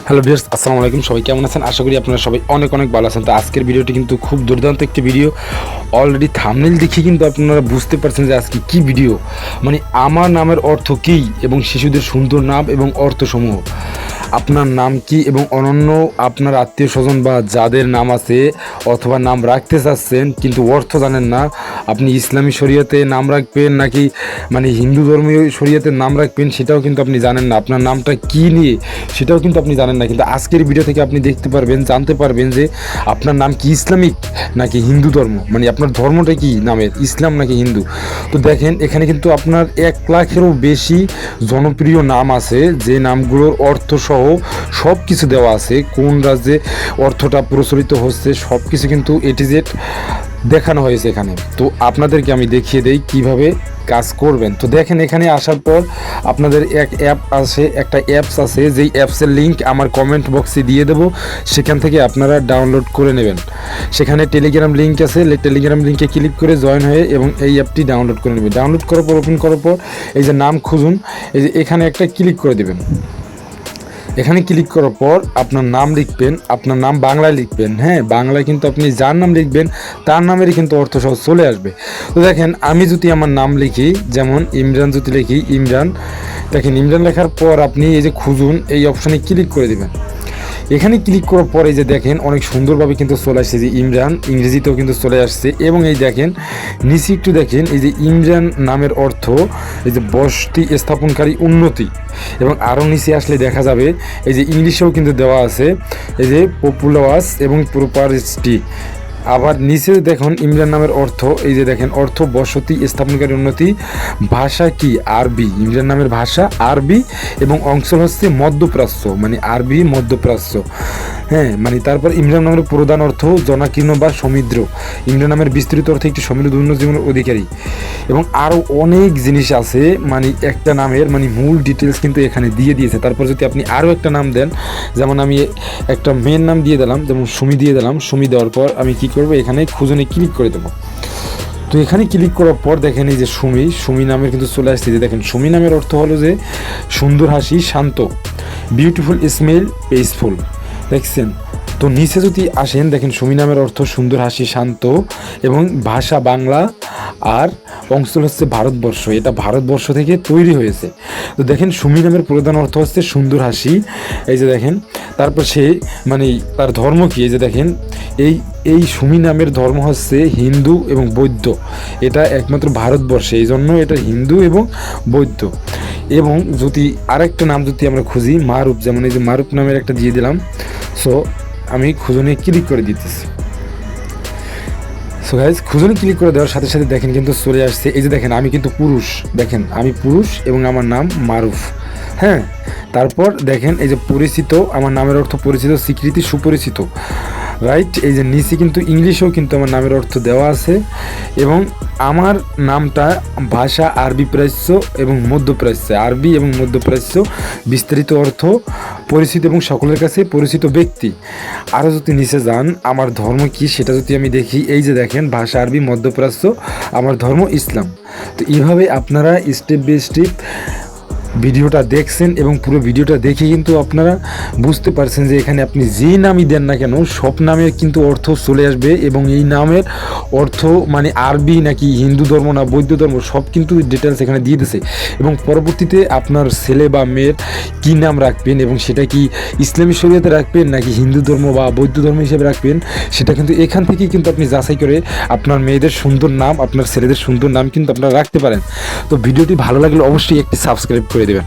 Hello viewers, আসসালামু আলাইকুম। সবাই কেমন আছেন? আশা করি আপনারা সবাই অনেক অনেক ভালো আছেন। তো আজকের ভিডিওটি কিন্তু খুব দুর্দান্ত একটি ভিডিও। অলরেডি থাম্বনেল দেখে কিন্তু আপনারা বুঝতে পারছেন যে আজকে কি ভিডিও, মানে আমার নামের অর্থ কী এবং শিশুদের সুন্দর নাম এবং অর্থসমূহ। আপনার নাম কি এবং অনন্য আপনার আত্মীয় স্বজন বা যাদের নাম আছে অথবা নাম রাখতে চাচ্ছেন কিন্তু অর্থ জানেন না, আপনি ইসলামী শরীয়তে নাম রাখবেন নাকি মানে হিন্দু ধর্মীয় শরীয়তে নাম রাখবেন সেটাও কিন্তু আপনি জানেন না, আপনার নামটা কি নিয়ে সেটাও কিন্তু আপনি জানেন না। কিন্তু আজকের ভিডিও থেকে আপনি দেখতে পারবেন, জানতে পারবেন যে আপনার নাম কি ইসলামিক নাকি হিন্দু ধর্ম, মানে আপনার ধর্মটা কি নামের, ইসলাম নাকি হিন্দু। তো দেখেন এখানে কিন্তু আপনার 1,00,000-এরও বেশি জনপ্রিয় নাম আছে, যে নামগুলোর অর্থ সহ সব কিছু দেওয়া আছে, কোন রাজ্যে অর্থটা প্রচলিত হচ্ছে সব কিছু কিন্তু এটিজেড দেখানো হয়েছে এখানে। তো আপনাদেরকে আমি দেখিয়ে দেই কিভাবে কাজ করবেন। তো দেখেন এখানে আসার পর আপনাদের একটা অ্যাপস আছে, যেই অ্যাপসের লিঙ্ক আমার কমেন্ট বক্সে দিয়ে দেবো, সেখান থেকে আপনারা ডাউনলোড করে নেবেন। সেখানে টেলিগ্রাম লিঙ্ক আছে, টেলিগ্রাম লিঙ্কে ক্লিক করে জয়েন হয়ে এবং এই অ্যাপটি ডাউনলোড করে নেবেন। ডাউনলোড করার পর ওপেন করার পর এই যে নাম খুঁজুন, এই যে এখানে একটা ক্লিক করে দেবেন। এখানে ক্লিক করার পর আপনার নাম লিখবেন, আপনার নাম বাংলায় লিখবেন। হ্যাঁ, বাংলায় কিন্তু আপনি যার নাম লিখবেন তার নামেরই কিন্তু অর্থ সহ চলে আসবে। তো দেখেন আমি যদি আমার নাম লিখি, যেমন ইমরান যদি লিখি ইমরান, দেখেন ইমরান লেখার পর আপনি এই যে খুঁজুন এই অপশানে ক্লিক করে দেবেন। এখানে ক্লিক করার পরে যে দেখেন অনেক সুন্দরভাবে কিন্তু চলে আসছে যে ইমরান, ইংরেজিতেও কিন্তু চলে আসছে। এবং এই দেখেন নিচে একটু দেখেন এই যে ইমরান নামের অর্থ এই যে বসতি স্থাপনকারী উন্নতি, এবং আরও নিচে আসলে দেখা যাবে এই যে ইংলিশেও কিন্তু দেওয়া আছে এই যে পপুলাস এবং প্রপারিটি। আবার নিচে দেখুন ইমরান নামের অর্থ, এই যে দেখেন অর্থ বসতি স্থাপনকারী উন্নতি, ভাষা কি আরবি, ইমরান নামের ভাষা আরবি এবং অঞ্চল হচ্ছে মধ্যপ্রাচ্য, মানে আরবি মধ্যপ্রাচ্য। হ্যাঁ, মানে তারপর ইমরান নামের প্রধান অর্থ জনাকীর্ণ বা সমৃদ্ধ, ইমরান নামের বিস্তৃত অর্থ একটি সমৃদ্ধ জীবনের অধিকারী, এবং আরও অনেক জিনিস আছে। মানে একটা নামের মানে মূল ডিটেলস কিন্তু এখানে দিয়ে দিয়েছে। তারপর যদি আপনি আরও একটা নাম দেন, যেমন আমি একটা মেয়ের নাম দিয়ে দিলাম, যেমন সুমি দিয়ে দিলাম, সুমি দেওয়ার পর আমি কি করবো, এখানে খুঁজনে ক্লিক করে দেবো। তো এখানে ক্লিক করার পর দেখেন এই যে সুমি নামের কিন্তু চলে আসছে। যে দেখেন সুমি নামের অর্থ হলো যে সুন্দর হাসি, শান্ত, বিউটিফুল স্মেল, পিসফুল। দেখছেন? তো নিচে যদি আসেন দেখেন সুমি নামের অর্থ সুন্দর হাসি, শান্ত, এবং ভাষা বাংলা, আর অঞ্চল হচ্ছে ভারতবর্ষ, এটা ভারতবর্ষ থেকে তৈরি হয়েছে। তো দেখেন সুমি নামের প্রধান অর্থ হচ্ছে সুন্দর হাসি, এই যে দেখেন। তারপর সে মানে তার ধর্ম কি, এই যে দেখেন এই সুমি নামের ধর্ম হচ্ছে হিন্দু এবং বৌদ্ধ, এটা একমাত্র ভারতবর্ষে, এই জন্য এটা হিন্দু এবং বৌদ্ধ। এবং যদি আরেকটা নাম যদি আমরা খুঁজি মারুফ, যেমন এই যে মারুফ নামের একটা দিয়ে দিলাম। সো আমি খুঁজনে ক্লিক করে দিতেছি। সো গাইজ খুঁজনে ক্লিক করে দেওয়ার সাথে সাথে দেখেন কিন্তু চলে আসছে, এই যে দেখেন আমি কিন্তু পুরুষ, দেখেন আমি পুরুষ এবং আমার নাম মারুফ। হ্যাঁ, তারপর দেখেন এই যে পরিচিত, আমার নামের অর্থ পরিচিত, স্বীকৃতি, সুপরিচিত, রাইট। এই যে নিচে কিন্তু ইংলিশেও কিন্তু আমার নামের অর্থ দেওয়া আছে, এবং আমার নামটা ভাষা আরবি প্রাচ্য এবং মধ্যপ্রাচ্য, আরবি এবং মধ্যপ্রাচ্য, বিস্তারিত অর্থ পরিচিত এবং সকলের কাছে পরিচিত ব্যক্তি। আরও যদি নিচে যান আমার ধর্ম কি সেটা যদি আমি দেখি, এই যে দেখেন ভাষা আরবি মধ্যপ্রাচ্য, আমার ধর্ম ইসলাম। তো এইভাবে আপনারা স্টেপ বাই স্টেপ ভিডিওটা দেখছেন, এবং পুরো ভিডিওটা দেখে কিন্তু আপনারা বুঝতে পারছেন যে এখানে আপনি যেই নামই দেন না কেন সব নামের কিন্তু অর্থ চলে আসবে, এবং এই নামের অর্থ মানে আরবি নাকি হিন্দু ধর্ম না বৌদ্ধ ধর্ম সব কিন্তু ডিটেলস এখানে দিয়ে দিয়েছে। এবং পরবর্তীতে আপনার ছেলে বা মেয়ের কী নাম রাখবেন এবং সেটা কি ইসলামী শরীয়তে রাখবেন নাকি হিন্দু ধর্ম বা বৌদ্ধ ধর্ম হিসেবে রাখবেন, সেটা কিন্তু এখান থেকেই কিন্তু আপনি যাচাই করে আপনার মেয়েদের সুন্দর নাম, আপনার ছেলেদের সুন্দর নাম কিন্তু আপনারা রাখতে পারেন। তো ভিডিওটি ভালো লাগলে অবশ্যই একটি সাবস্ক্রাইব করে দেবেন।